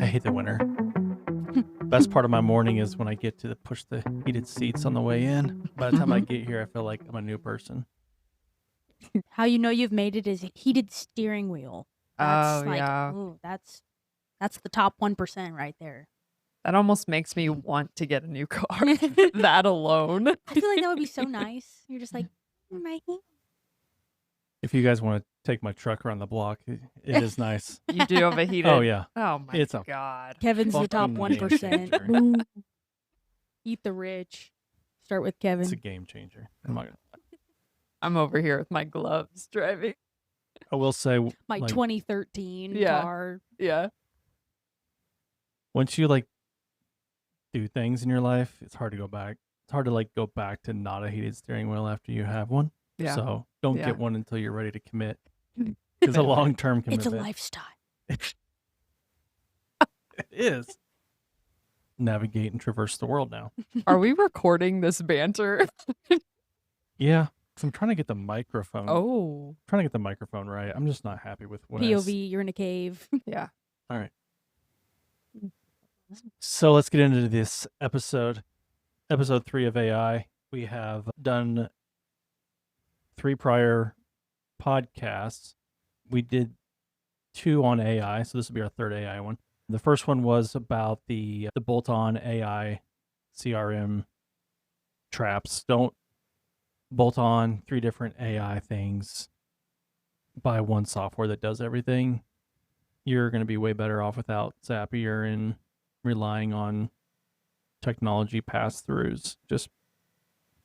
I hate the winter. Best part of my morning is when I get to push the heated seats on the way in. By the time I get here, I feel like I'm a new person. How you know you've made it is a heated steering wheel. That's yeah. ooh, that's the top 1% right there. That almost makes me want to get a new car. That alone. I feel like that would be so nice. You're just like, my If you guys want to take my truck around the block, it is nice. You do have a heated. Oh yeah. Oh my It's a god. Kevin's the top fucking game 1%. changer. Ooh. Eat the rich. Start with Kevin. It's a game changer. I'm over here with my gloves driving. I will say, My like, 2013 Yeah. car. Yeah. once you like do things in your life, it's hard to go back. It's hard to like go back to not a heated steering wheel after you have one. Yeah. So don't Yeah. get one until you're ready to commit. It's a long-term commitment. It's a lifestyle. It is. Navigate and traverse the world now. Are we recording this banter? Yeah. 'Cause I'm trying to get the microphone. Oh. Trying to get the microphone right. I'm just not happy with what POV, you're in a cave. Yeah. All right. So let's get into this episode 3 of AI. We have done 3 prior podcasts. We did 2 on AI, so this will be our third AI one. The first one was about the bolt-on AI CRM traps. Don't bolt on 3 different AI things. Buy one software that does everything. You're going to be way better off without Zapier and relying on technology pass-throughs. Just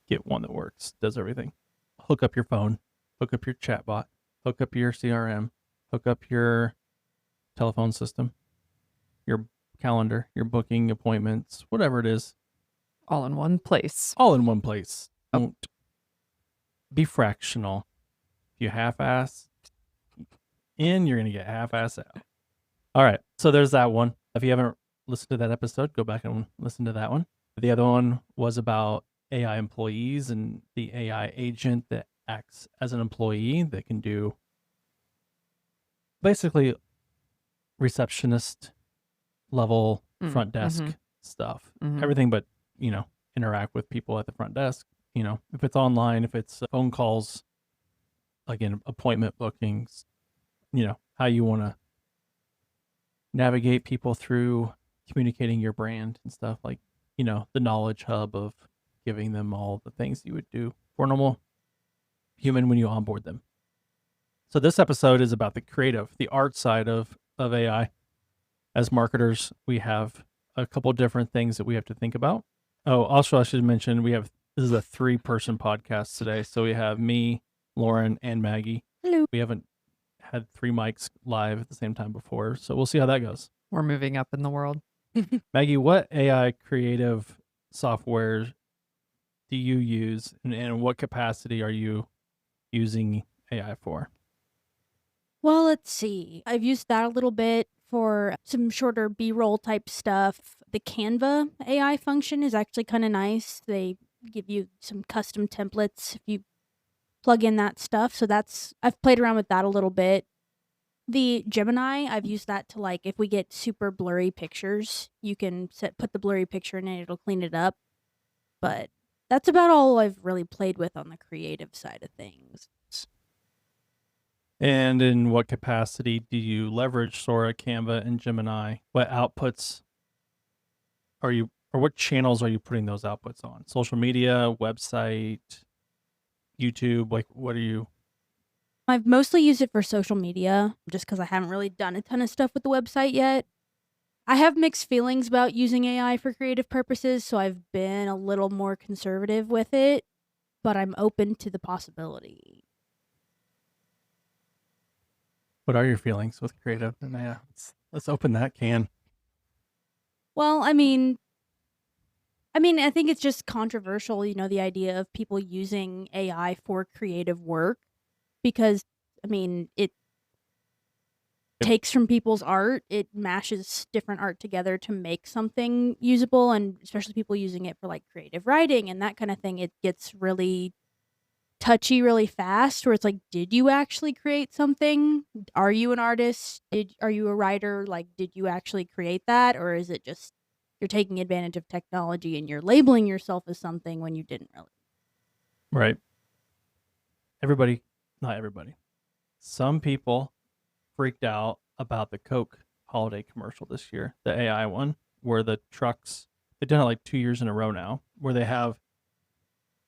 get one that works, does everything. Hook up your phone, hook up your chatbot, hook up your CRM, hook up your telephone system, your calendar, your booking appointments, whatever it is. All in one place. All in one place. Don't be fractional. If you half-ass in, you're going to get half-ass out. All right, so there's that one. If you haven't listened to that episode, go back and listen to that one. The other one was about AI employees and the AI agent that acts as an employee that can do basically receptionist level front desk stuff. Everything but, interact with people at the front desk. If it's online, if it's phone calls, again, appointment bookings, how you want to navigate people through communicating your brand and stuff, like, the knowledge hub of giving them all the things you would do for a normal human when you onboard them. So this episode is about the creative, the art side of AI. As marketers, we have a couple different things that we have to think about. Oh, also I should mention this is a 3-person podcast today. So we have me, Lauren, and Maggie. Hello. We haven't had 3 mics live at the same time before, so we'll see how that goes. We're moving up in the world. Maggie, what AI creative software do you use, and what capacity are you using AI for? Well, let's see. I've used that a little bit for some shorter B-roll type stuff. The Canva AI function is actually kind of nice. They give you some custom templates if you plug in that stuff. So I've played around with that a little bit. The Gemini, I've used that to, like, if we get super blurry pictures, you can put the blurry picture in and it'll clean it up. But that's about all I've really played with on the creative side of things. And in what capacity do you leverage Sora, Canva, and Gemini? What outputs or what channels are you putting those outputs on? Social media, website, YouTube? Like, what are you? I've mostly used it for social media just because I haven't really done a ton of stuff with the website yet. I have mixed feelings about using AI for creative purposes, so I've been a little more conservative with it, but I'm open to the possibility. What are your feelings with creative? And let's open that can. Well, I mean, I think it's just controversial, the idea of people using AI for creative work, because, it takes from people's art. It mashes different art together to make something usable, and especially people using it for, like, creative writing and that kind of thing, it gets really touchy really fast, where it's like, did you actually create something? Are you an artist? Are you a writer? Like, did you actually create that? Or is it just you're taking advantage of technology and you're labeling yourself as something when you didn't really? Right. Not everybody. Some people freaked out about the Coke holiday commercial this year, the AI one, where the trucks, they've done it like 2 years in a row now, where they have,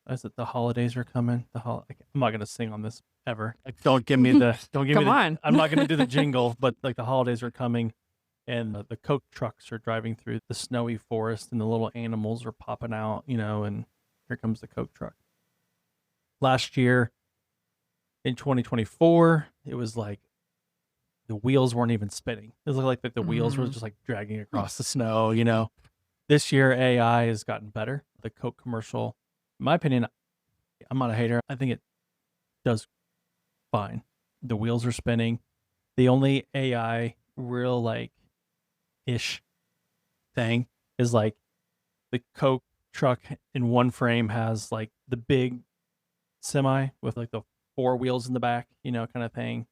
is it the holidays are coming? I'm not going to sing on this ever. Like, don't give me the, Come on. I'm not going to do the jingle, but like the holidays are coming and the Coke trucks are driving through the snowy forest and the little animals are popping out, and here comes the Coke truck. Last year in 2024, it was like the wheels weren't even spinning. It looked like the wheels were just like dragging across the snow. This year, AI has gotten better. The Coke commercial, in my opinion, I'm not a hater. I think it does fine. The wheels are spinning. The only AI real like ish thing is like the Coke truck in one frame has like the big semi with like the 4 wheels in the back, kind of thing.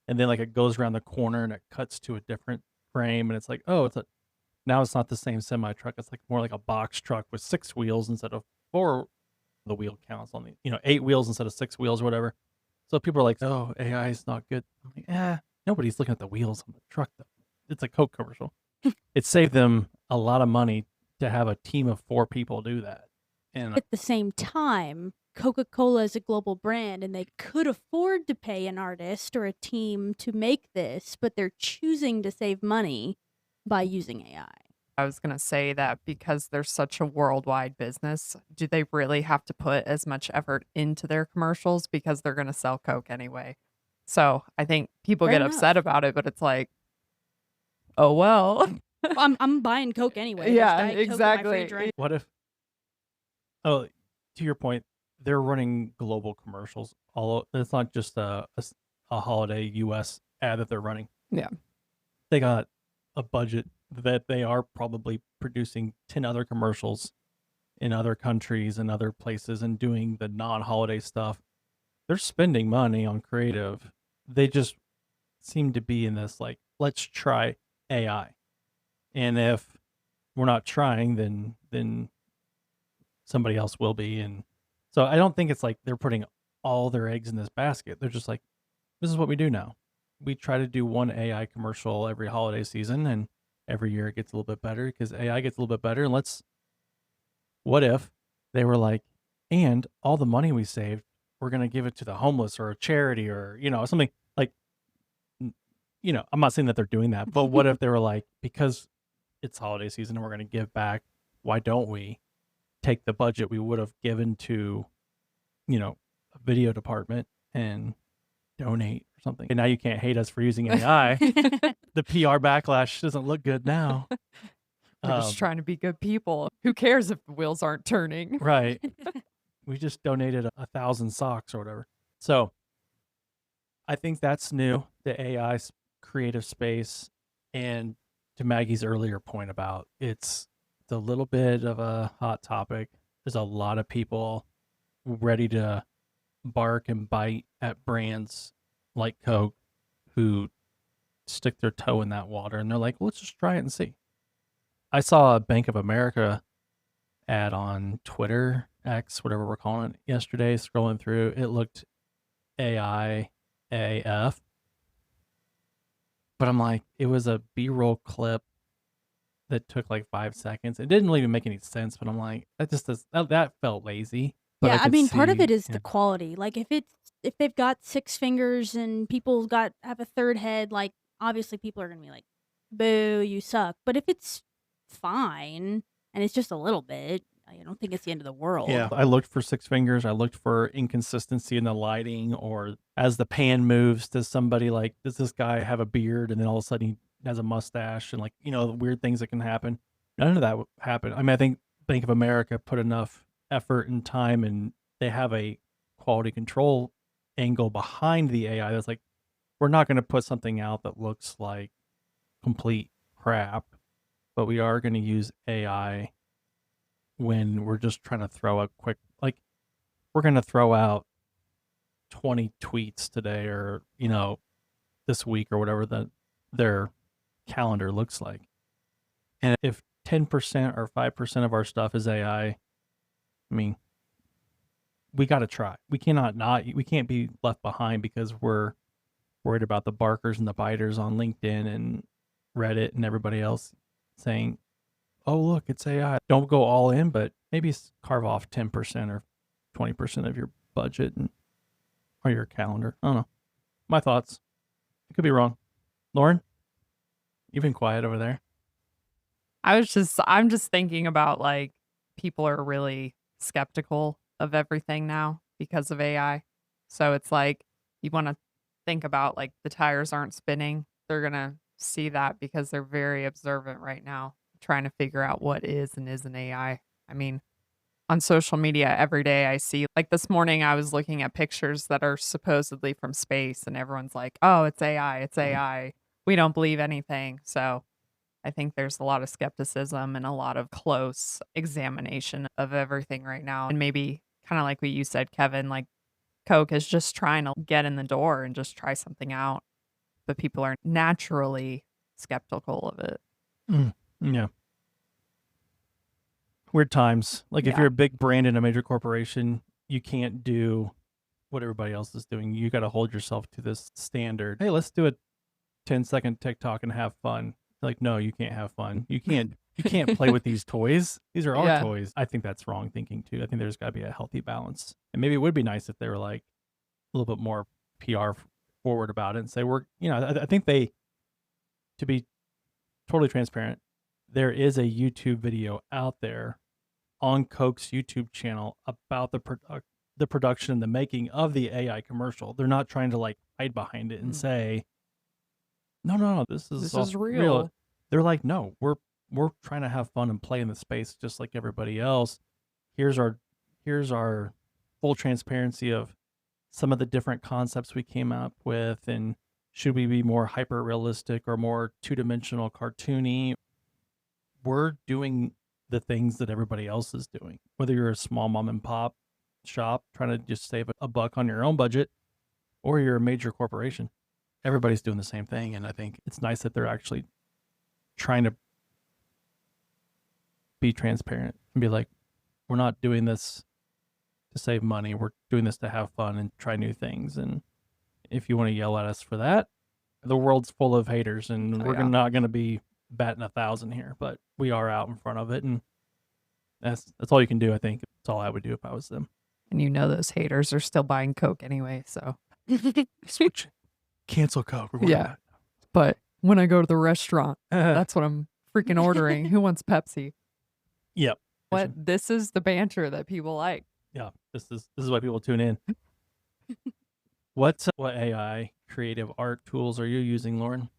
And then like it goes around the corner and it cuts to a different frame and it's like, oh, now it's not the same semi truck. It's like more like a box truck with 6 wheels instead of 4. The wheel counts on the 8 wheels instead of 6 wheels or whatever. So people are like, oh, AI is not good. I'm like, nobody's looking at the wheels on the truck though. It's a Coke commercial. It saved them a lot of money to have a team of 4 people do that. And At the same time, Coca-Cola is a global brand and they could afford to pay an artist or a team to make this, but they're choosing to save money by using AI. I was going to say that because they're such a worldwide business, do they really have to put as much effort into their commercials because they're going to sell Coke anyway? So I think people Fair get enough. upset about it, but it's like, oh, well. I'm buying Coke anyway. There's Yeah, Diet Coke in my exactly. fridge right what if, to your point, they're running global commercials. It's not just a holiday US ad that they're running. Yeah. They got a budget that they are probably producing 10 other commercials in other countries and other places and doing the non-holiday stuff. They're spending money on creative. They just seem to be in this like, let's try AI. And if we're not trying, then somebody else will be. And so I don't think it's like they're putting all their eggs in this basket. They're just like, this is what we do now. We try to do one AI commercial every holiday season, and every year it gets a little bit better because AI gets a little bit better. And what if they were like, and all the money we saved, we're going to give it to the homeless or a charity or, something like, I'm not saying that they're doing that, but what if they were like, because it's holiday season and we're going to give back, why don't we take the budget we would have given to, a video department and donate or something? And now you can't hate us for using AI. The PR backlash doesn't look good now. We're just trying to be good people. Who cares if the wheels aren't turning? Right. We just donated 1,000 socks or whatever. So I think that's new, the AI creative space. And to Maggie's earlier point about it's a little bit of a hot topic. There's a lot of people ready to bark and bite at brands like Coke who stick their toe in that water and they're like, let's just try it and see. I saw a Bank of America ad on Twitter, X, whatever we're calling it, yesterday, scrolling through. It looked AI AF. But I'm like, it was a B-roll clip that took like 5 seconds. It didn't even make any sense, but I'm like, that felt lazy. But Yeah, I could mean, part of see- it is yeah. the quality. Like if they've got 6 fingers and people have a third head, like obviously people are gonna be like, "Boo, you suck." But if it's fine and it's just a little bit, I don't think it's the end of the world. Yeah, I looked for 6 fingers. I looked for inconsistency in the lighting, or as the pan moves, does this guy have a beard and then all of a sudden he has a mustache and weird things that can happen. None of that happened. I mean, I think Bank of America put enough effort and time, and they have a quality control angle behind the AI that's like, we're not going to put something out that looks like complete crap, but we are going to use AI when we're just trying to throw a quick, we're going to throw out 20 tweets today, or, you know, this week or whatever that their calendar looks like. And if 10% or 5% of our stuff is AI, I mean, we got to try. We can't be left behind because we're worried about the barkers and the biters on LinkedIn and Reddit and everybody else saying, oh, look, it's AI. Don't go all in, but maybe carve off 10% or 20% of your budget or your calendar. I don't know. My thoughts. I could be wrong. Lauren, you've been quiet over there. I'm just thinking about like people are really skeptical of everything now because of AI. So it's like you want to think about like the tires aren't spinning. They're going to see that because they're very observant right now, trying to figure out what is and isn't AI. I mean, on social media every day I see, like this morning I was looking at pictures that are supposedly from space and everyone's like, oh, it's AI, it's AI. We don't believe anything. So I think there's a lot of skepticism and a lot of close examination of everything right now. And maybe kind of like what you said, Kevin, like Coke is just trying to get in the door and just try something out. But people are naturally skeptical of it. Yeah. Weird times. Like if Yeah. you're a big brand in a major corporation, you can't do what everybody else is doing. You got to hold yourself to this standard. Hey, let's do a 10-second TikTok and have fun. Like, no, you can't have fun. You can't play with these toys. These are our Yeah. toys. I think that's wrong thinking too. I think there's got to be a healthy balance. And maybe it would be nice if they were like a little bit more PR forward about it and say, I think to be totally transparent, there is a YouTube video out there on Coke's YouTube channel about the production and the making of the AI commercial. They're not trying to like hide behind it and say, no, this is real. They're like, no, we're trying to have fun and play in the space just like everybody else. Here's our full transparency of some of the different concepts we came up with, and should we be more hyper realistic or more two-dimensional cartoony? We're doing the things that everybody else is doing. Whether you're a small mom and pop shop trying to just save a buck on your own budget, or you're a major corporation, everybody's doing the same thing. And I think it's nice that they're actually trying to be transparent and be like, we're not doing this to save money. We're doing this to have fun and try new things. And if you want to yell at us for that, the world's full of haters, and we're not going to be batting 1,000 here, but we are out in front of it. And that's all you can do. I think that's all I would do if I was them. And you know, those haters are still buying Coke anyway. So Switch. Cancel Coke. Yeah. But when I go to the restaurant, that's what I'm freaking ordering. Who wants Pepsi? Yep. This is the banter that people like. Yeah. This is why people tune in. What AI creative art tools are you using, Lauren?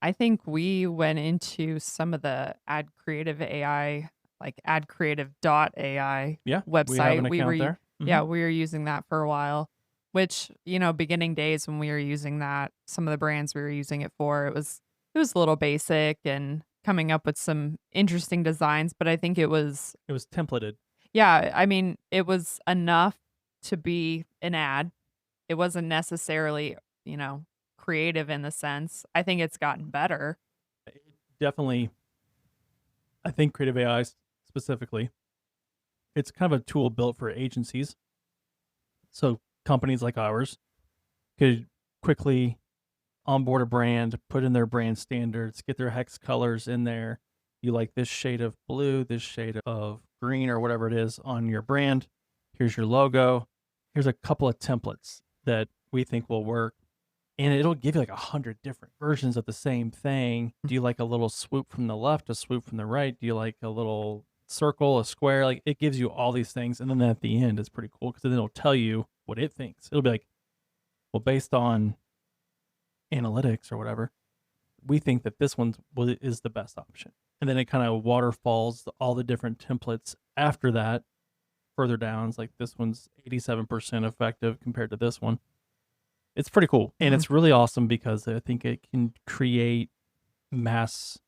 I think we went into some of the AdCreative.ai, like AdCreative.ai website. We have an account there. Mm-hmm. Yeah, we were using that for a while, which, beginning days when we were using that, some of the brands we were using it for, it was a little basic and coming up with some interesting designs, but I think it was templated. Yeah, I mean, it was enough to be an ad. It wasn't necessarily, creative in the sense. I think it's gotten better. Definitely. I think Creative AI specifically, it's kind of a tool built for agencies. So companies like ours could quickly onboard a brand, put in their brand standards, get their hex colors in there. You like this shade of blue, this shade of green, or whatever it is on your brand. Here's your logo. Here's a couple of templates that we think will work. And it'll give you like 100 different versions of the same thing. Do you like a little swoop from the left, a swoop from the right? Do you like a little circle, a square? Like, it gives you all these things. And then at the end, it's pretty cool because then it'll tell you what it thinks. It'll be like, well, based on analytics or whatever, we think that this one is the best option. And then it kind of waterfalls all the different templates after that. Further down, it's like this one's 87% effective compared to this one. It's pretty cool. And it's really awesome because I think it can create mass.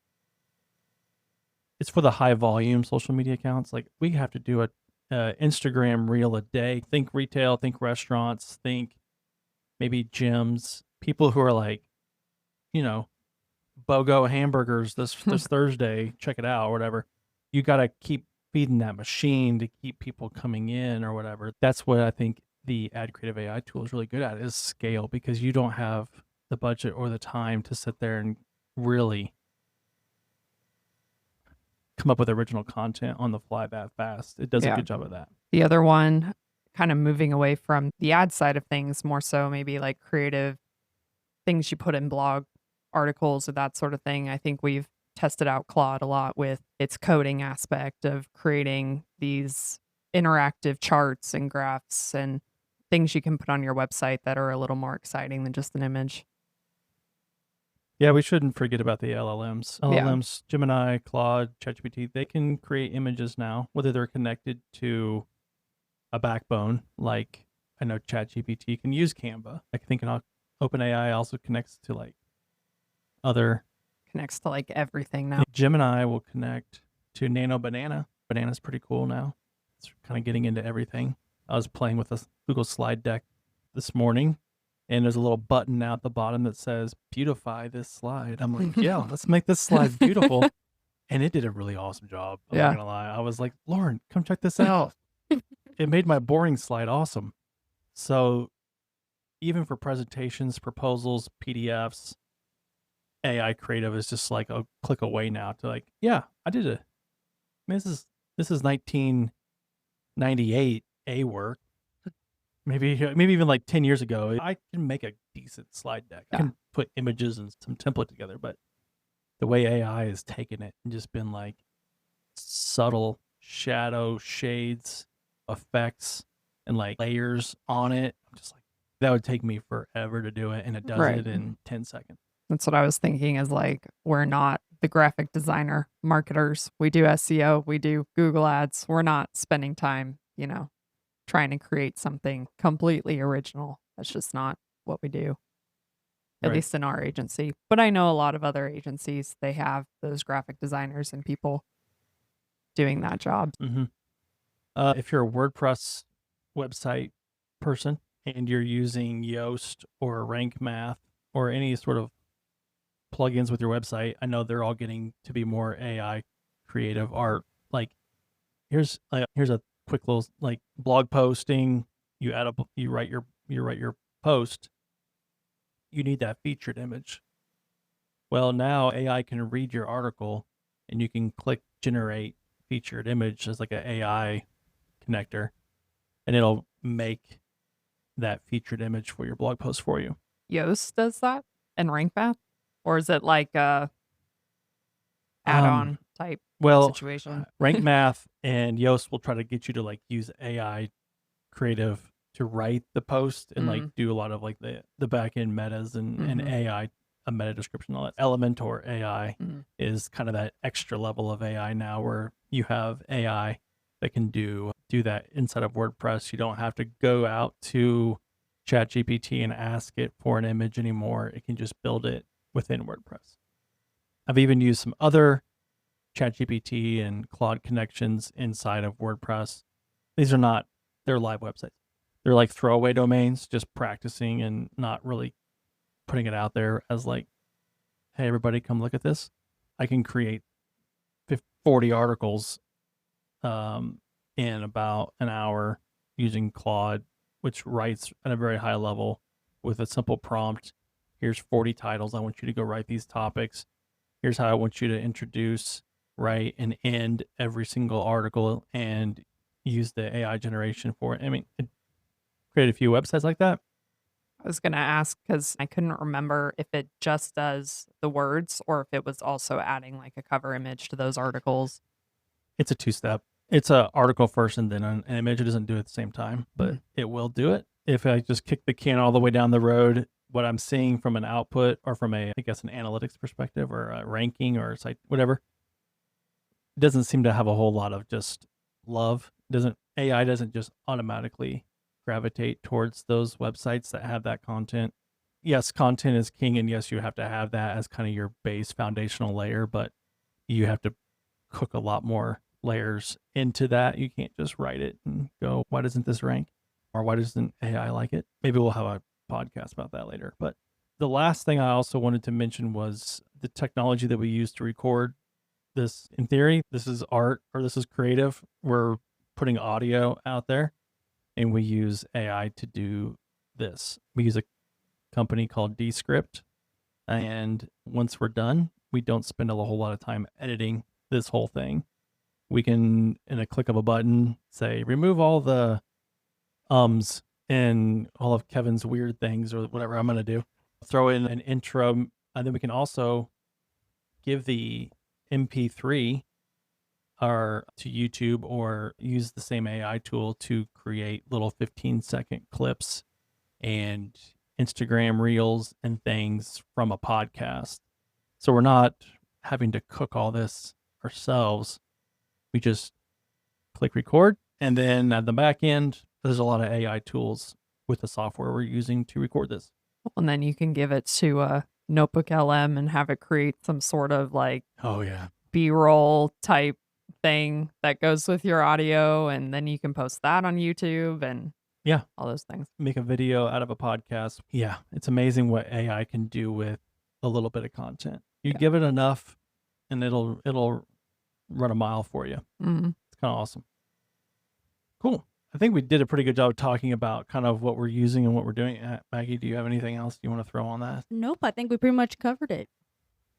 It's for the high volume social media accounts. Like, we have to do an Instagram reel a day. Think retail, think restaurants, think maybe gyms, people who are like, BOGO hamburgers this Thursday, check it out or whatever. You got to keep feeding that machine to keep people coming in or whatever. That's what I think the AdCreative.ai tool is really good at, is scale, because you don't have the budget or the time to sit there and really come up with original content on the fly that fast. It does a good job of that. The other one, kind of moving away from the ad side of things, more so maybe like creative things you put in blog articles or that sort of thing. I think we've tested out Claude a lot with its coding aspect of creating these interactive charts and graphs and things you can put on your website that are a little more exciting than just an image. Yeah, we shouldn't forget about the LLMs. LLMs, Gemini, Claude, ChatGPT, they can create images now, whether they're connected to a backbone, like I know ChatGPT can use Canva. I think OpenAI also connects to like connects to like everything now. Gemini will connect to Nano Banana. Banana's pretty cool now. It's kind of getting into everything. I was playing with a Google slide deck this morning, and there's a little button now at the bottom that says beautify this slide. I'm like, yeah, let's make this slide beautiful. And it did a really awesome job. I'm not gonna lie. I was like, Lauren, come check this out. It made my boring slide awesome. So even for presentations, proposals, PDFs, AI creative is just like a click away now to like, yeah, I did it. I mean, this is 1998 A work. Maybe even like 10 years ago. I can make a decent slide deck. I can put images and some template together, but the way AI has taken it and just been like subtle shadow, shades, effects, and like layers on it, I'm just like, that would take me forever to do it, and it does it in 10 seconds. That's what I was thinking, is like, we're not the graphic designer marketers. We do SEO, we do Google ads. We're not spending time, trying to create something completely original. That's just not what we do, at least in our agency. But I know a lot of other agencies, they have those graphic designers and people doing that job. Mm-hmm. If you're a WordPress website person and you're using Yoast or Rank Math or any sort of plugins with your website, I know they're all getting to be more AI creative art. Like here's a quick little like blog posting. You write your post. You need that featured image. Well, now AI can read your article, and you can click generate featured image as like an AI connector, and it'll make that featured image for your blog post for you. Yoast does that and Rank Math, or is it like a add-on type situation? Rank Math and Yoast will try to get you to like use AI creative to write the post and like do a lot of like the back end metas and AI, a meta description, all that. Elementor AI is kind of that extra level of AI now, where you have AI that can do that inside of WordPress. You don't have to go out to ChatGPT and ask it for an image anymore. It can just build it within WordPress. I've even used some other ChatGPT and Claude connections inside of WordPress. They're live websites. They're like throwaway domains, just practicing and not really putting it out there as like, hey, everybody, come look at this. I can create 40 articles in about an hour using Claude, which writes at a very high level with a simple prompt. Here's 40 titles. I want you to go write these topics. Here's how I want you to introduce, write, and end every single article, and use the AI generation for it. I mean, it created a few websites like that. I was going to ask because I couldn't remember if it just does the words or if it was also adding like a cover image to those articles. It's a two-step. It's an article first and then an image. It doesn't do it at the same time, but it will do it. If I just kick the can all the way down the road, what I'm seeing from an output or from an analytics perspective or a ranking or a site, whatever, it doesn't seem to have a whole lot of just love. AI doesn't just automatically gravitate towards those websites that have that content. Yes, content is king, and yes, you have to have that as kind of your base foundational layer, but you have to cook a lot more layers into that. You can't just write it and go, why doesn't this rank? Or why doesn't AI like it? Maybe we'll have a podcast about that later. But the last thing I also wanted to mention was the technology that we use to record this. In theory, this is art or this is creative. We're putting audio out there and we use AI to do this. We use a company called Descript. And once we're done, we don't spend a whole lot of time editing this whole thing. We can, in a click of a button, say, remove all the ums and all of Kevin's weird things or whatever I'm going to do. Throw in an intro, and then we can also give the MP3 or to YouTube or use the same AI tool to create little 15-second clips and Instagram reels and things from a podcast. So we're not having to cook all this ourselves. We just click record, and then at the back end, there's a lot of AI tools with the software we're using to record this. And then you can give it to a Notebook LM and have it create some sort of like Oh yeah, B-roll type thing that goes with your audio, and then you can post that on YouTube and yeah, all those things. make a video out of a podcast. Yeah, it's amazing what AI can do with a little bit of content. You Yeah. give it enough, and it'll run a mile for you. Mm-hmm. It's kind of awesome. Cool. I think we did a pretty good job talking about kind of what we're using and what we're doing. Maggie, do you have anything else you want to throw on that? Nope, I think we pretty much covered it.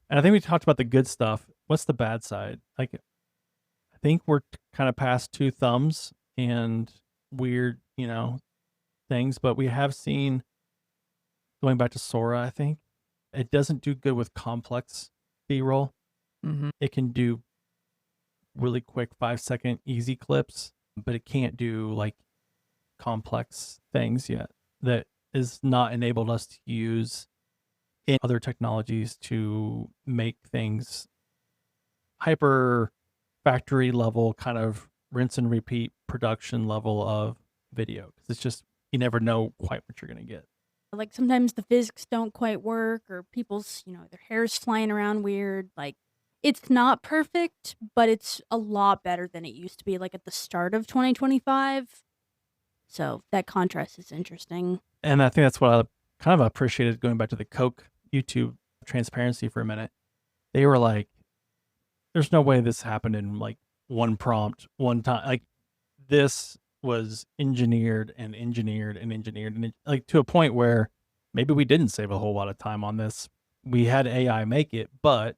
And I think we talked about the good stuff. What's the bad side? Like, I think we're kind of past two thumbs and weird, things, but we have seen, going back to Sora, I think, it doesn't do good with complex B-roll. Mm-hmm. It can do really quick 5-second easy clips, but it can't do like complex things yet. That is not enabled us to use in other technologies to make things hyper factory level, kind of rinse and repeat production level of video. Because it's just, you never know quite what you're going to get. Like sometimes the physics don't quite work, or people's, their hair's flying around weird. Like, it's not perfect, but it's a lot better than it used to be, like at the start of 2025. So that contrast is interesting. And I think that's what I kind of appreciated, going back to the Coke YouTube transparency for a minute. They were like, there's no way this happened in like one prompt, one time. Like, this was engineered and like to a point where maybe we didn't save a whole lot of time on this. We had AI make it, but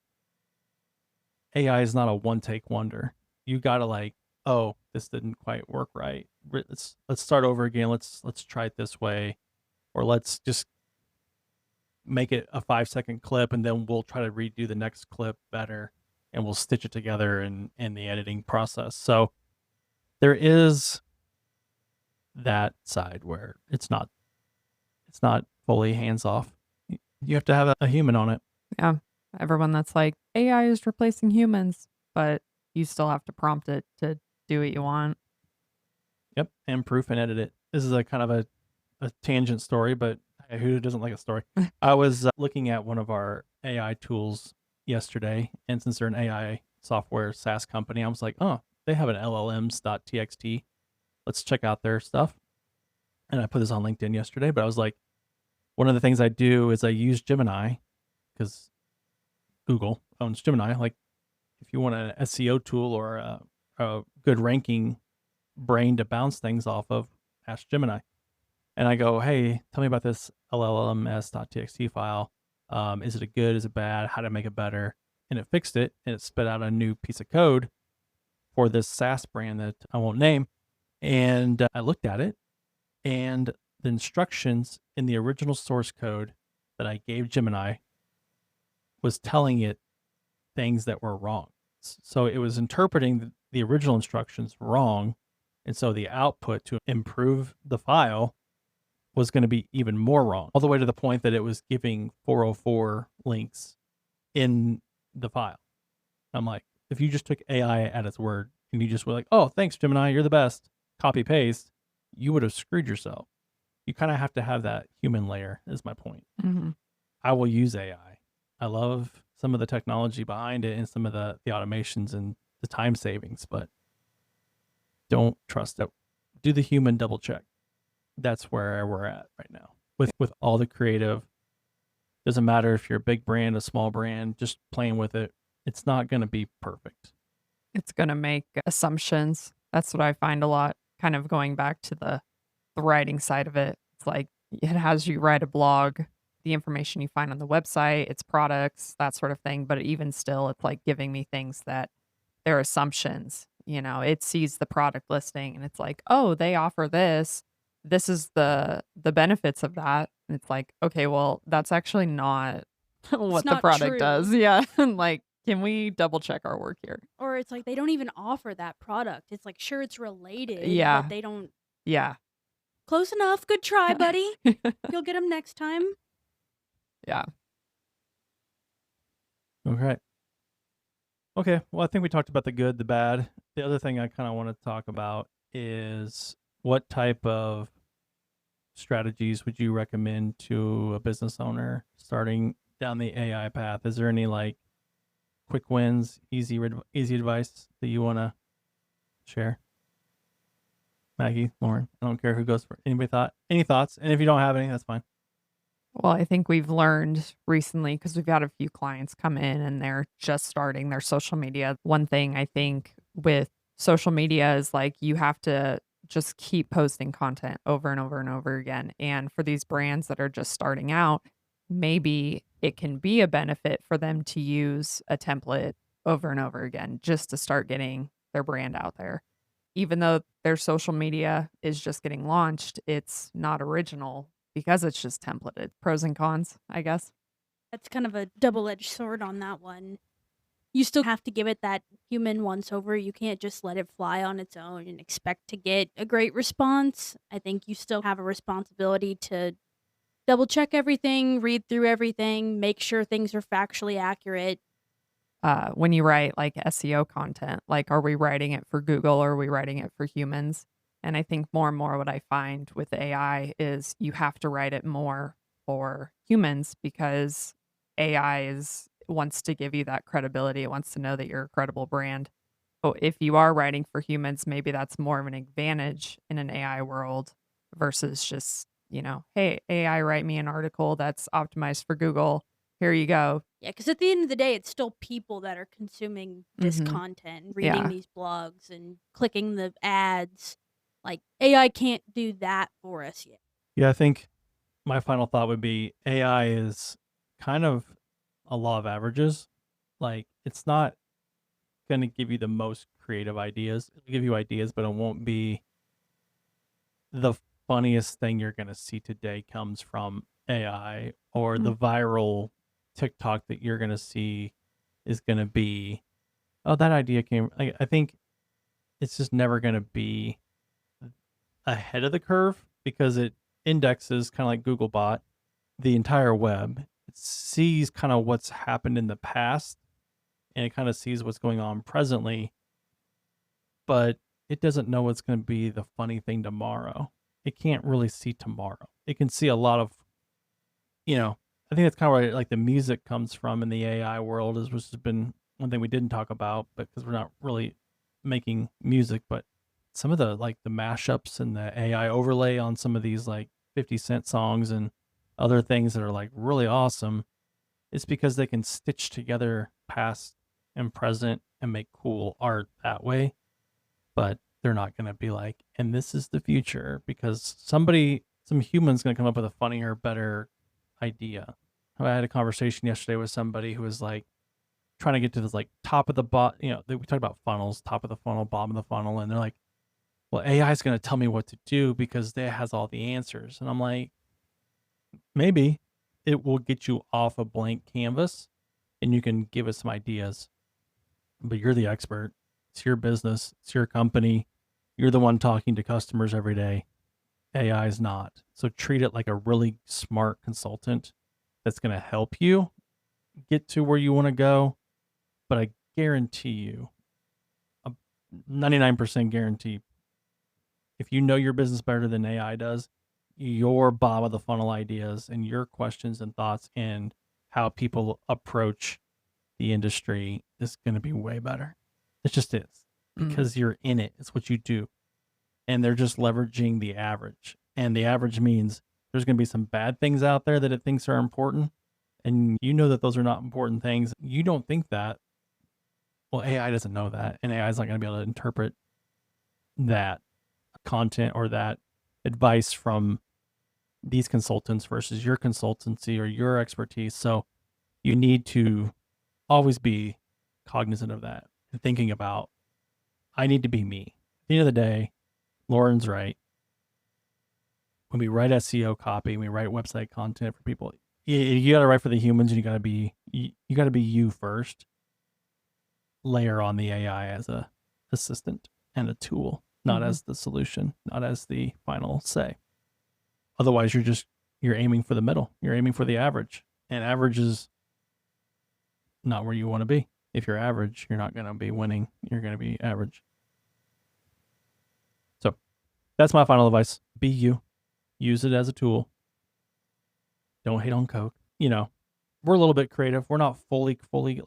AI is not a one take wonder. You got to like, oh, this didn't quite work right. Let's start over again. Let's try it this way, or let's just make it a 5-second clip, and then we'll try to redo the next clip better, and we'll stitch it together in the editing process. So there is that side where it's not fully hands off. You have to have a human on it. Yeah. Everyone that's like, AI is replacing humans, but you still have to prompt it to do what you want. Yep, and proof and edit it. This is a kind of a tangent story, but who doesn't like a story? I was looking at one of our AI tools yesterday, and since they're an AI software SaaS company, I was like, oh, they have an LLMs.txt. Let's check out their stuff. And I put this on LinkedIn yesterday, but I was like, one of the things I do is I use Gemini, because Google owns Gemini. Like, if you want an SEO tool or a good ranking brain to bounce things off of, ask Gemini. And I go, hey, tell me about this LLMs.txt file. Is it a good? Is it bad? How to make it better? And it fixed it, and it spit out a new piece of code for this SaaS brand that I won't name. And I looked at it, and the instructions in the original source code that I gave Gemini was telling it things that were wrong. So it was interpreting the original instructions wrong. And so the output to improve the file was going to be even more wrong, all the way to the point that it was giving 404 links in the file. I'm like, if you just took AI at its word and you just were like, oh, thanks, Gemini, you're the best, copy paste, you would have screwed yourself. You kind of have to have that human layer, is my point. Mm-hmm. I will use AI. I love some of the technology behind it and some of the automations and the time savings, but don't trust it. Do the human double check. That's where we're at right now with all the creative. Doesn't matter if you're a big brand, a small brand, just playing with it. It's not going to be perfect. It's going to make assumptions. That's what I find a lot, kind of going back to the writing side of it. It's like it has you write a blog, the information you find on the website, its products, that sort of thing. But even still, it's like giving me things that they're assumptions. You know, it sees the product listing and it's like, oh, they offer this. This is the benefits of that. And it's like, okay, well, that's actually not what the not product true. does. Yeah. Like, can we double check our work here? Or it's like they don't even offer that product. It's like, sure, it's related, Yeah. but they don't. Yeah. Close enough. Good try, buddy. You'll get them next time. Yeah. Okay. Well, I think we talked about the good, the bad. The other thing I kind of want to talk about is what type of strategies would you recommend to a business owner starting down the AI path? Is there any like quick wins, easy advice that you want to share? Maggie, Lauren, I don't care who goes for. Any thoughts? And if you don't have any, that's fine. Well, I think we've learned recently because we've had a few clients come in and they're just starting their social media. One thing I think with social media is like you have to just keep posting content over and over and over again. And for these brands that are just starting out, maybe it can be a benefit for them to use a template over and over again just to start getting their brand out there. Even though their social media is just getting launched, it's not original because it's just templated. Pros and cons, I guess. That's kind of a double-edged sword on that one. You still have to give it that human once-over. You can't just let it fly on its own and expect to get a great response. I think you still have a responsibility to double-check everything, read through everything, make sure things are factually accurate. When you write like SEO content, like are we writing it for Google or are we writing it for humans? And I think more and more what I find with AI is you have to write it more for humans because AI wants to give you that credibility. It wants to know that you're a credible brand. So if you are writing for humans, maybe that's more of an advantage in an AI world versus just, hey, AI, write me an article that's optimized for Google. Here you go. Yeah, because at the end of the day, it's still people that are consuming this content, reading these blogs and clicking the ads. Like, AI can't do that for us yet. Yeah, I think my final thought would be AI is kind of a law of averages. Like, it's not going to give you the most creative ideas. It'll give you ideas, but it won't be the funniest thing you're going to see today comes from AI, or the viral TikTok that you're going to see is going to be, oh, that idea came. I think it's just never going to be ahead of the curve because it indexes kind of like Googlebot the entire web. It sees kind of what's happened in the past and it kind of sees what's going on presently, but it doesn't know what's going to be the funny thing tomorrow. It can't really see tomorrow. It can see a lot of, I think that's kind of where like the music comes from in the AI world, which has been one thing we didn't talk about, but because we're not really making music, but some of the like the mashups and the AI overlay on some of these like 50 Cent songs and other things that are like really awesome, it's because they can stitch together past and present and make cool art that way. But they're not going to be like, and this is the future, because some human's going to come up with a funnier, better idea. I had a conversation yesterday with somebody who was like trying to get to this like top of the we talked about funnels, top of the funnel, bottom of the funnel, and they're like, well, AI is going to tell me what to do because it has all the answers. And I'm like, maybe it will get you off a blank canvas and you can give us some ideas, but you're the expert. It's your business. It's your company. You're the one talking to customers every day. AI is not. So treat it like a really smart consultant that's going to help you get to where you want to go. But I guarantee you, a 99% guarantee, if you know your business better than AI does, your bottom of the funnel ideas and your questions and thoughts and how people approach the industry is going to be way better. It just is because you're in it. It's what you do. and they're just leveraging the average. And the average means there's going to be some bad things out there that it thinks are important, and you know that those are not important things. You don't think that. Well, AI doesn't know that, and AI is not going to be able to interpret that content or that advice from these consultants versus your consultancy or your expertise. So you need to always be cognizant of that and thinking about, I need to be me. At the end of the day, Lauren's right. When we write SEO copy, we write website content for people, you got to write for the humans, and you got to be you first. Layer on the AI as a assistant and a tool, not as the solution, not as the final say. Otherwise, you're aiming for the middle. You're aiming for the average, and average is not where you want to be. If you're average, you're not going to be winning. You're going to be average. So that's my final advice. Be you. Use it as a tool. Don't hate on code. You know, we're a little bit creative. We're not fully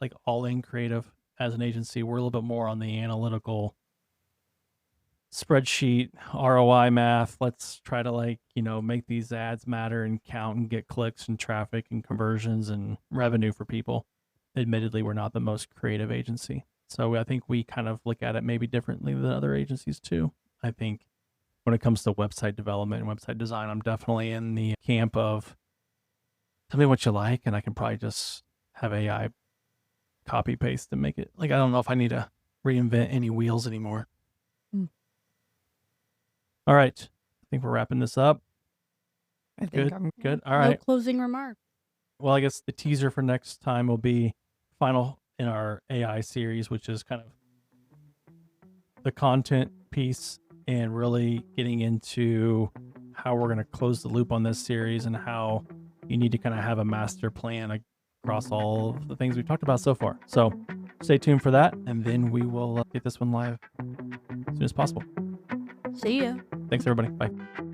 like all in creative as an agency. We're a little bit more on the analytical spreadsheet, ROI math. Let's try to make these ads matter and count and get clicks and traffic and conversions and revenue for people. Admittedly, we're not the most creative agency. So I think we kind of look at it maybe differently than other agencies too. I think when it comes to website development and website design, I'm definitely in the camp of tell me what you like, and I can probably just have AI copy paste and make it. I don't know if I need to reinvent any wheels anymore. All right. I think we're wrapping this up. I think I'm good. All No right. closing remarks. Well, I guess the teaser for next time will be final in our AI series, which is kind of the content piece and really getting into how we're going to close the loop on this series and how you need to kind of have a master plan across all of the things we've talked about so far. So stay tuned for that, and then we will get this one live as soon as possible. See ya. Thanks, everybody. Bye.